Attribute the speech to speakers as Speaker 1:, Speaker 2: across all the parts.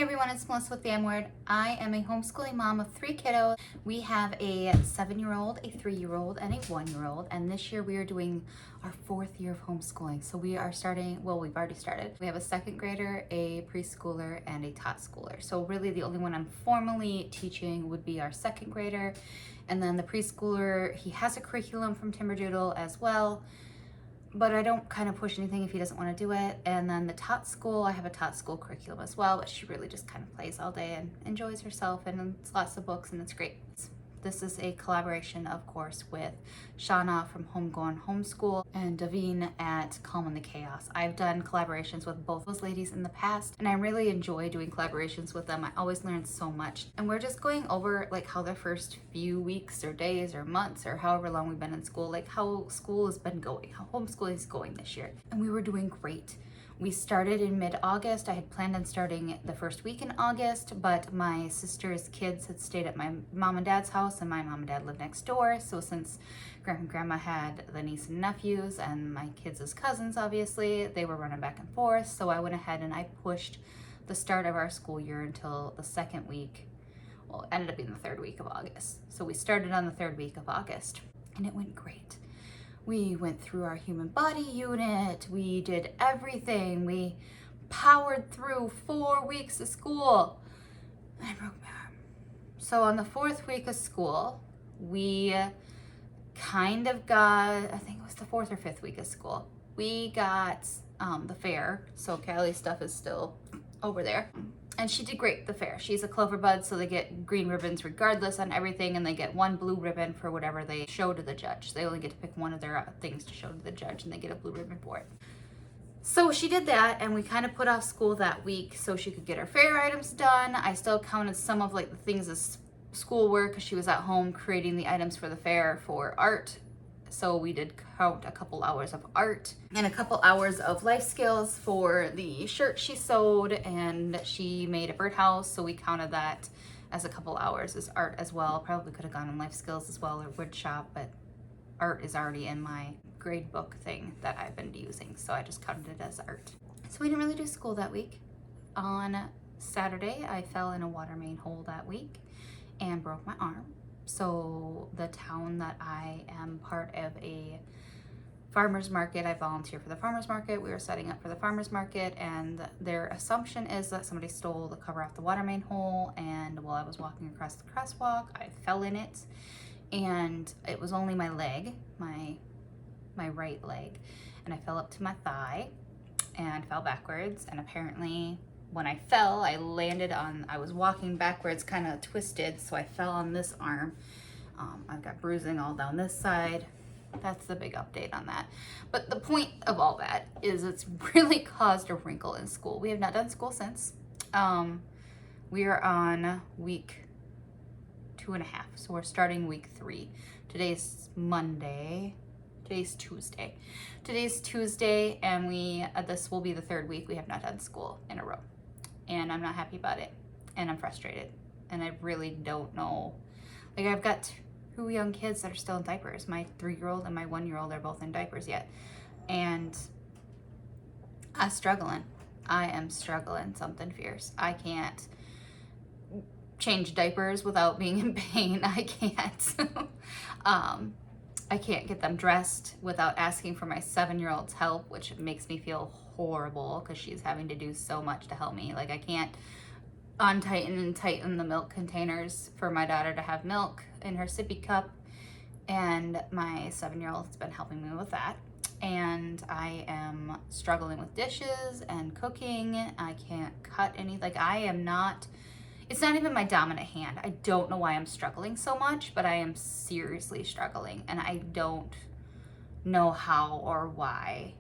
Speaker 1: everyone, it's Melissa with the M Word. I am a homeschooling mom of 3 kiddos. We have a 7-year-old, a 3-year-old, and a 1-year-old. And this year we are doing our 4th year of homeschooling. So we are starting, well, we've already started. We have a 2nd grader, a preschooler, and a tot schooler. So really the only one I'm formally teaching would be our 2nd grader. And then the preschooler, he has a curriculum from Timberdoodle as well, but I don't kind of push anything if he doesn't want to do it. And then the tot school, I have a tot school curriculum as well, but she really just kind of plays all day and enjoys herself, and it's lots of books and it's great. This is a collaboration, of course, with Shauna from Homegrown Homeschool and Davine at Calm in the Chaos. I've done collaborations with both those ladies in the past, and I really enjoy doing collaborations with them. I always learn so much. And we're just going over like how the first few weeks or days or months or however long we've been in school, like how school has been going, how homeschooling is going this year. And we were doing great. We started in mid-August. I had planned on starting the first week in August, but my sister's kids had stayed at my mom and dad's house, and my mom and dad lived next door. So since Grandpa and Grandma had the niece and nephews and my kids as cousins, obviously, they were running back and forth. So I went ahead and I pushed the start of our school year until the 2nd week. Well, it ended up being the 3rd week of August. So we started on the 3rd week of August, and it went great. We went through our human body unit. We did everything. We powered through 4 weeks of school. And I broke my arm. So on the 4th week of school, we kind of got, I think it was the 4th or 5th week of school, we got the fair. So Callie's stuff is still over there. And she did great, the fair. She's a Clover Bud, so they get green ribbons regardless on everything, and they get 1 blue ribbon for whatever they show to the judge. They only get to pick one of their things to show to the judge, and they get a blue ribbon for it. So she did that, and we kind of put off school that week so she could get her fair items done. I still counted some of like the things as schoolwork because she was at home creating the items for the fair for art. So we did count a couple hours of art and a couple hours of life skills for the shirt she sewed, and she made a birdhouse. So we counted that as a couple hours as art as well. Probably could have gone in life skills as well or wood shop, but art is already in my grade book thing that I've been using. So I just counted it as art. So we didn't really do school that week. On Saturday, I fell in a water main hole that week and broke my arm. So the town that I am part of a farmer's market, I volunteer for the farmer's market. We were setting up for the farmer's market, and their assumption is that somebody stole the cover off the water main hole, and while I was walking across the crosswalk, I fell in it, and it was only my leg, my right leg, and I fell up to my thigh and fell backwards, and apparently when I fell, I landed on, I was walking backwards, kind of twisted, so I fell on this arm. I've got bruising all down this side. That's the big update on that. But the point of all that is it's really caused a wrinkle in school. We have not done school since. We are on week 2.5, so we're starting week 3. Today's Monday. Today's Tuesday. Today's Tuesday, and this will be the 3rd week we have not done school in a row. And I'm not happy about it, and I'm frustrated, and I really don't know. Like, I've got 2 young kids that are still in diapers. My 3-year-old and my 1-year-old are both in diapers yet, and I'm struggling. I am struggling something fierce. I can't change diapers without being in pain. I can't. I can't get them dressed without asking for my 7-year-old's help, which makes me feel horrible because she's having to do so much to help me. Like, I can't untighten and tighten the milk containers for my daughter to have milk in her sippy cup, and my 7-year-old's been helping me with that. And I am struggling with dishes and cooking. I can't cut any, like, I am not, it's not even my dominant hand. I don't know why I'm struggling so much, but I am seriously struggling, and I don't know how or why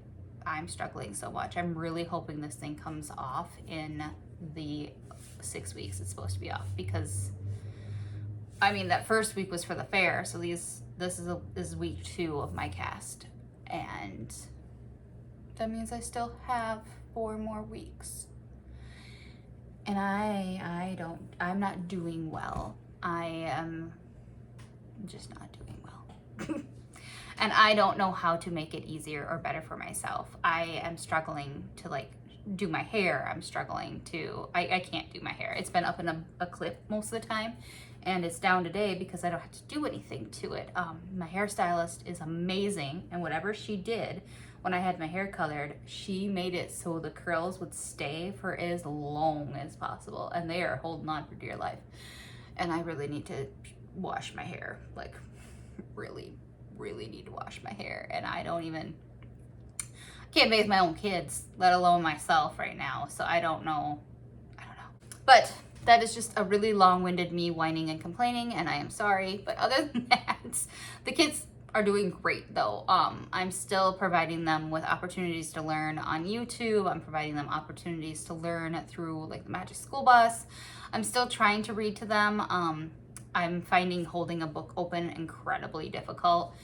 Speaker 1: I'm struggling so much. I'm really hoping this thing comes off in the 6 weeks it's supposed to be off, because I mean, that first week was for the fair, so this is week 2 of my cast, and that means I still have 4 more weeks. And I'm not doing well. I am just not doing well. And I don't know how to make it easier or better for myself. I am struggling to like do my hair, I'm struggling to, I can't do my hair. It's been up in a clip most of the time, and it's down today because I don't have to do anything to it. My hairstylist is amazing, and whatever she did when I had my hair colored, she made it so the curls would stay for as long as possible, and they are holding on for dear life. And I really need to wash my hair, like really need to wash my hair, and I can't bathe my own kids, let alone myself right now, so I don't know. But that is just a really long-winded me whining and complaining, and I am sorry. But other than that, the kids are doing great though. I'm still providing them with opportunities to learn on YouTube. I'm providing them opportunities to learn through like the Magic School Bus. I'm still trying to read to them. I'm finding holding a book open incredibly difficult.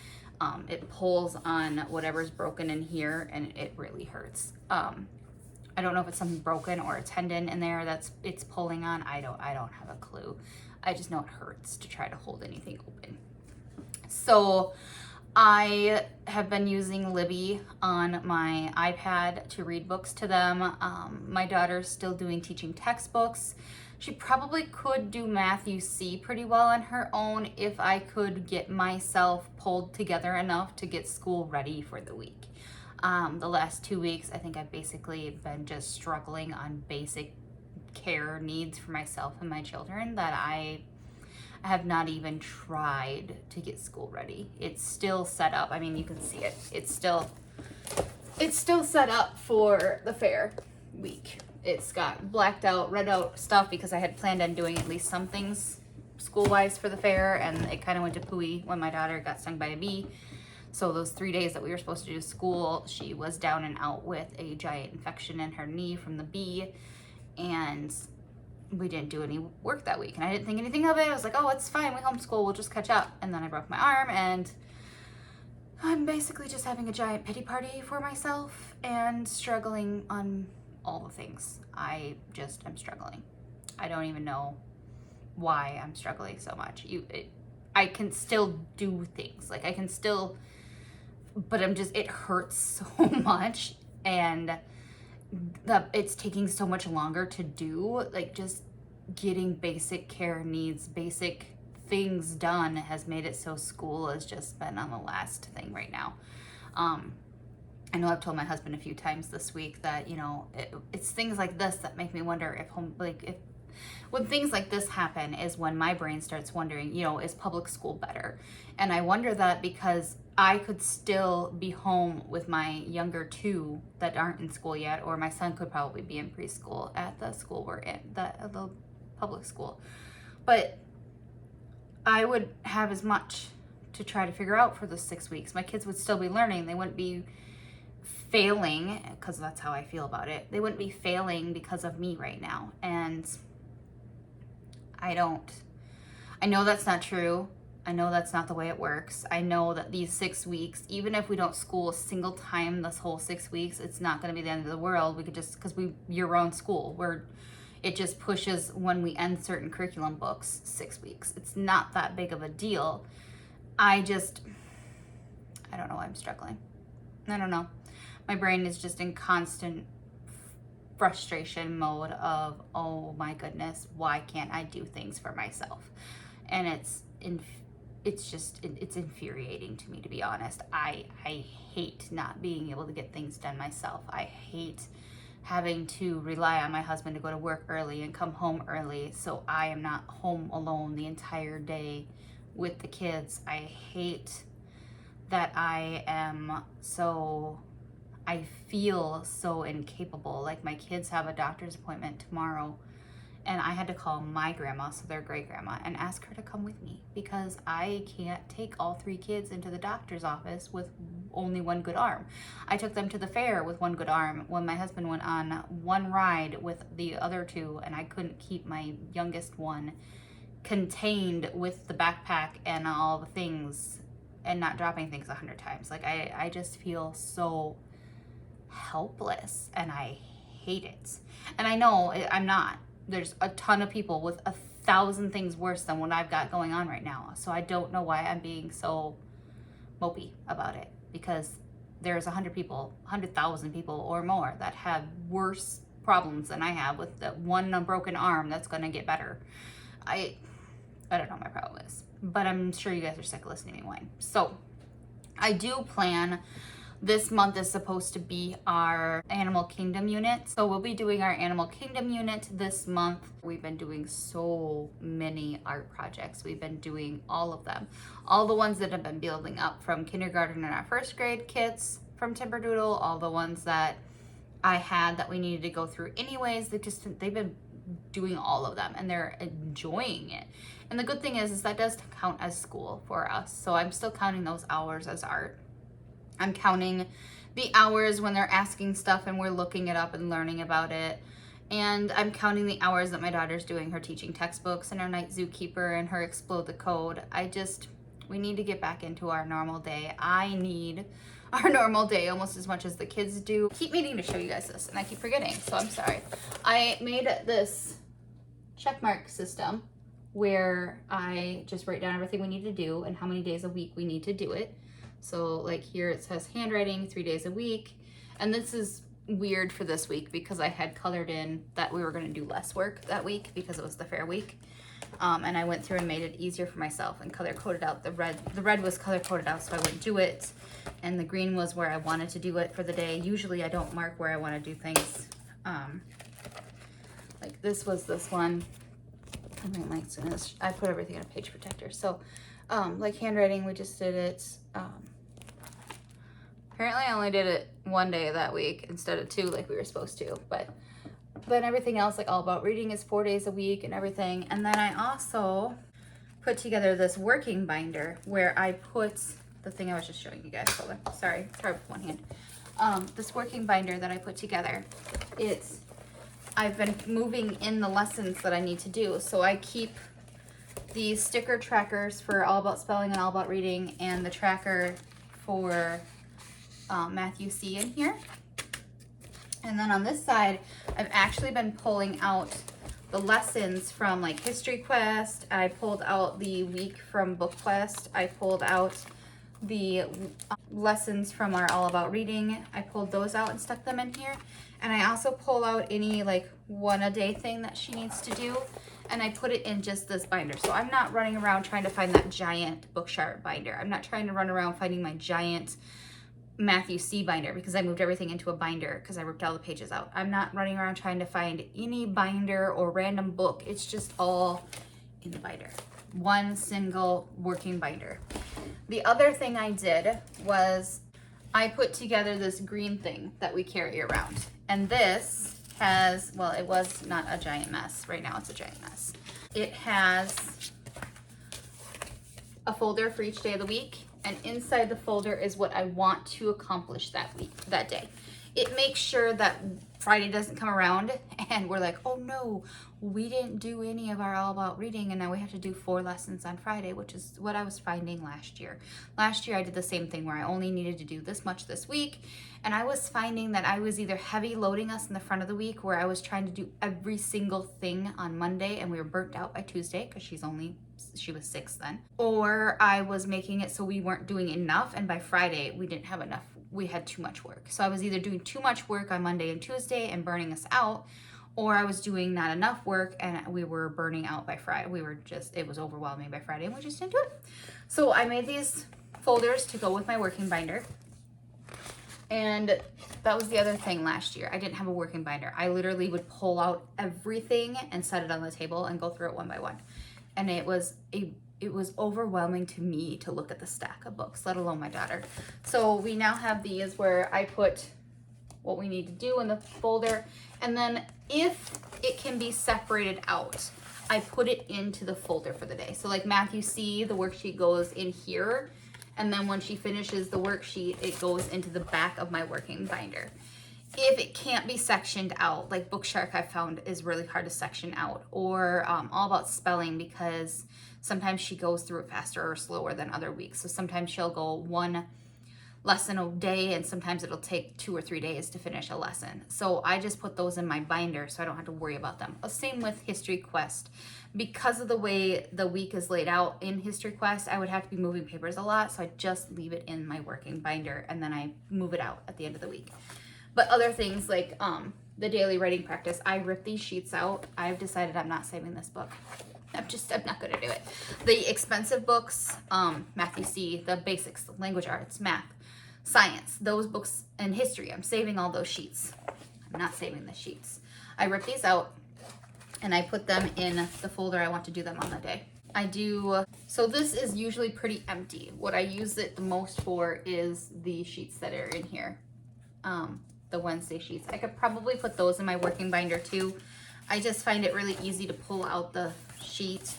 Speaker 1: It pulls on whatever's broken in here, and it really hurts. I don't know if it's something broken or a tendon in there it's pulling on. I don't have a clue. I just know it hurts to try to hold anything open. So I have been using Libby on my iPad to read books to them. My daughter's still doing teaching textbooks. She probably could do Matthew C pretty well on her own if I could get myself pulled together enough to get school ready for the week. The last 2 weeks, I think I've basically been just struggling on basic care needs for myself and my children that I have not even tried to get school ready. It's still set up. I mean, you can see it. It's still set up for the fair week. It's got blacked out, read out stuff because I had planned on doing at least some things school-wise for the fair, and it kind of went to pooey when my daughter got stung by a bee. So those 3 days that we were supposed to do school, she was down and out with a giant infection in her knee from the bee, and we didn't do any work that week. And I didn't think anything of it. I was like, oh, it's fine. We homeschool. We'll just catch up. And then I broke my arm, and I'm basically just having a giant pity party for myself and struggling on all the things. I'm struggling. I don't even know why I'm struggling so much. I can still do things. Like I can still, but it hurts so much, and it's taking so much longer to do. Like just getting basic care needs, basic things done has made it so school has just been on the last thing right now. I know I've told my husband a few times this week that, it's things like this that make me wonder when things like this happen is when my brain starts wondering, is public school better? And I wonder that because I could still be home with my younger two that aren't in school yet, or my son could probably be in preschool at the school we're in, the public school. But I would have as much to try to figure out for those 6 weeks. My kids would still be learning. They wouldn't be failing, because that's how I feel about it. They wouldn't be failing because of me right now. And I know that's not true. I know that's not the way it works. I know that these 6 weeks, even if we don't school a single time this whole 6 weeks, it's not going to be the end of the world. We could just, because year-round school, it just pushes when we end certain curriculum books 6 weeks. It's not that big of a deal. I don't know why I'm struggling. I don't know. My brain is just in constant frustration mode of, oh my goodness, why can't I do things for myself? And it's infuriating to me, to be honest. I hate not being able to get things done myself. I hate having to rely on my husband to go to work early and come home early, so I am not home alone the entire day with the kids. I hate that I feel so incapable. Like my kids have a doctor's appointment tomorrow, and I had to call my grandma, so their great grandma, and ask her to come with me because I can't take all 3 kids into the doctor's office with only one good arm. I took them to the fair with one good arm when my husband went on one ride with the other 2, and I couldn't keep my youngest one contained with the backpack and all the things and not dropping things 100 times. Like I just feel so helpless, and I hate it. And I know I'm not. There's a ton of people with 1,000 things worse than what I've got going on right now. So I don't know why I'm being so mopey about it, because there's 100 people, 100,000 people or more that have worse problems than I have with that one broken arm that's going to get better. I don't know what my problem is, but I'm sure you guys are sick of listening to me whine. So I do plan, this month is supposed to be our Animal Kingdom unit. So we'll be doing our Animal Kingdom unit this month. We've been doing so many art projects. We've been doing all of them. All the ones that have been building up from kindergarten and our first grade kits from Timberdoodle, all the ones that I had that we needed to go through anyways. They've been doing all of them and they're enjoying it. And the good thing is that does count as school for us. So I'm still counting those hours as art. I'm counting the hours when they're asking stuff and we're looking it up and learning about it. And I'm counting the hours that my daughter's doing her teaching textbooks and her Night Zookeeper and her Explode the Code. We need to get back into our normal day. I need our normal day almost as much as the kids do. I keep meaning to show you guys this and I keep forgetting, so I'm sorry. I made this checkmark system where I just write down everything we need to do and how many days a week we need to do it. So like here it says handwriting 3 days a week. And this is weird for this week because I had colored in that we were gonna do less work that week because it was the fair week. And I went through and made it easier for myself and color coded out the red. The red was color coded out so I wouldn't do it. And the green was where I wanted to do it for the day. Usually I don't mark where I wanna do things. Like this was this one. I put everything in a page protector. So like handwriting, we just did it. Apparently I only did it 1 day that week instead of 2 like we were supposed to, but then everything else, like All About Reading, is 4 days a week and everything. And then I also put together this working binder where I put the thing I was just showing you guys. Hold on, sorry, it's hard with one hand. This working binder that I put together, I've been moving in the lessons that I need to do. So I keep these sticker trackers for All About Spelling and All About Reading and the tracker for Matthew C in here. And then on this side, I've actually been pulling out the lessons from like History Quest. I pulled out the week from Book Quest. I pulled out the lessons from our All About Reading. I pulled those out and stuck them in here. And I also pull out any like 1 a day thing that she needs to do. And I put it in just this binder. So I'm not running around trying to find that giant Bookshare binder. I'm not trying to run around finding my giant Matthew C binder because I moved everything into a binder because I ripped all the pages out. I'm not running around trying to find any binder or random book. It's just all in the binder. One single working binder. The other thing I did was I put together this green thing that we carry around. And this has, well, it was not a giant mess. Right now it's a giant mess. It has a folder for each day of the week. And inside the folder is what I want to accomplish that week, that day. It makes sure that Friday doesn't come around and we're like, oh no, we didn't do any of our All About Reading and now we have to do 4 lessons on Friday, which is what I was finding last year. Last year I did the same thing where I only needed to do this much this week. And I was finding that I was either heavy loading us in the front of the week where I was trying to do every single thing on Monday and we were burnt out by Tuesday because she was 6 then. Or I was making it so we weren't doing enough and by Friday we didn't have enough. We had too much work. So I was either doing too much work on Monday and Tuesday and burning us out, or I was doing not enough work and we were burning out by Friday. It was overwhelming by Friday and we just didn't do it. So I made these folders to go with my working binder. And that was the other thing last year. I didn't have a working binder. I literally would pull out everything and set it on the table and go through it one by one. And it was overwhelming to me to look at the stack of books, let alone my daughter. So we now have these where I put what we need to do in the folder. And then if it can be separated out, I put it into the folder for the day. So like Matthew C, the worksheet goes in here. And then when she finishes the worksheet, it goes into the back of my working binder. If it can't be sectioned out, like Bookshark I found is really hard to section out, or All About Spelling because sometimes she goes through it faster or slower than other weeks. So sometimes she'll go one lesson a day, and sometimes it'll take 2 or 3 days to finish a lesson. So I just put those in my binder so I don't have to worry about them. Same with History Quest. Because of the way the week is laid out in History Quest, I would have to be moving papers a lot, so I just leave it in my working binder and then I move it out at the end of the week. But other things like the daily writing practice, I rip these sheets out. I've decided I'm not saving this book. I'm not going to do it. The expensive books, Matthew C., the basics, language arts, math, science, those books, and history, I'm saving all those sheets. I'm not saving the sheets. I rip these out and I put them in the folder I want to do them on the day. So this is usually pretty empty. What I use it the most for is the sheets that are in here, the Wednesday sheets. I could probably put those in my working binder too. I just find it really easy to pull out the sheet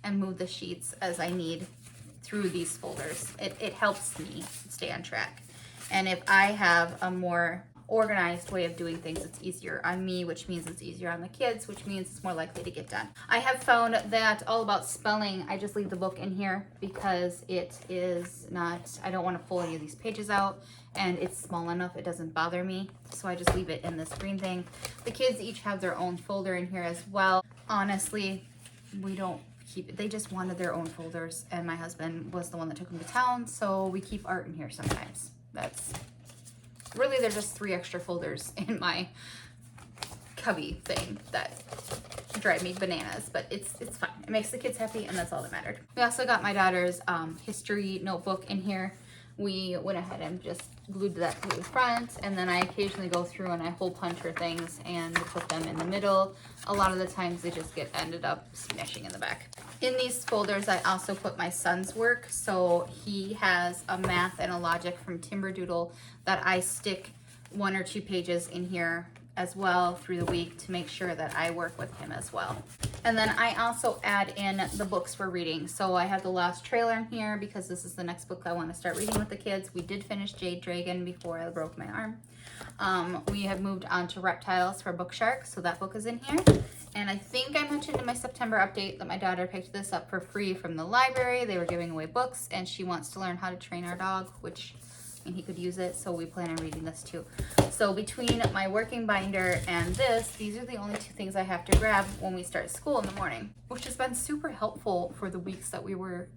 Speaker 1: and move the sheets as I need through these folders. It helps me stay on track. And if I have a more organized way of doing things, it's easier on me, which means it's easier on the kids, which means it's more likely to get done. I have found that all about spelling, I just leave the book in here because it is not, I don't want to pull any of these pages out, and it's small enough it doesn't bother me, so I just leave it in this green thing. The kids each have their own folder in here as well. Honestly, we don't keep it. They just wanted their own folders, and my husband was the one that took them to town, so we keep art in here sometimes. That's really, there's just 3 extra folders in my cubby thing that drive me bananas, but it's fine. It makes the kids happy, and that's all that mattered. We also got my daughter's history notebook in here. We went ahead and just glued that to the front, and then I occasionally go through and I hole punch her things and put them in the middle. A lot of the times they just ended up smashing in the back. In these folders, I also put my son's work. So he has a math and a logic from Timberdoodle that I stick 1 or 2 pages in here as well through the week to make sure that I work with him as well. And then I also add in the books we're reading. So I have The Lost Trailer in here because this is the next book I want to start reading with the kids. We did finish Jade Dragon before I broke my arm. We have moved on to Reptiles for Book Shark, so that book is in here. And I think I mentioned in my September update that my daughter picked this up for free from the library. They were giving away books, and she wants to learn how to train our dog, which, and he could use it, so we plan on reading this too. So between my working binder and this, these are the only 2 things I have to grab when we start school in the morning, which has been super helpful for the weeks that we were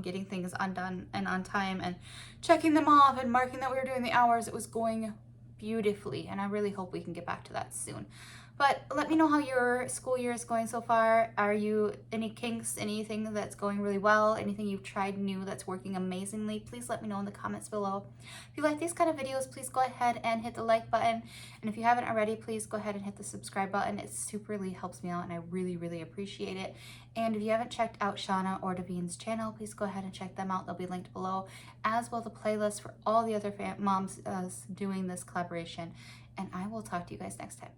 Speaker 1: getting things undone and on time and checking them off and marking that we were doing the hours. It was going beautifully, and I really hope we can get back to that soon. But let me know how your school year is going so far. Are you any kinks, anything that's going really well, anything you've tried new that's working amazingly? Please let me know in the comments below. If you like these kind of videos, please go ahead and hit the like button. And if you haven't already, please go ahead and hit the subscribe button. It superly helps me out, and I really, really appreciate it. And if you haven't checked out Shauna or Davine's channel, please go ahead and check them out. They'll be linked below, as well as the playlist for all the other moms doing this collaboration. And I will talk to you guys next time.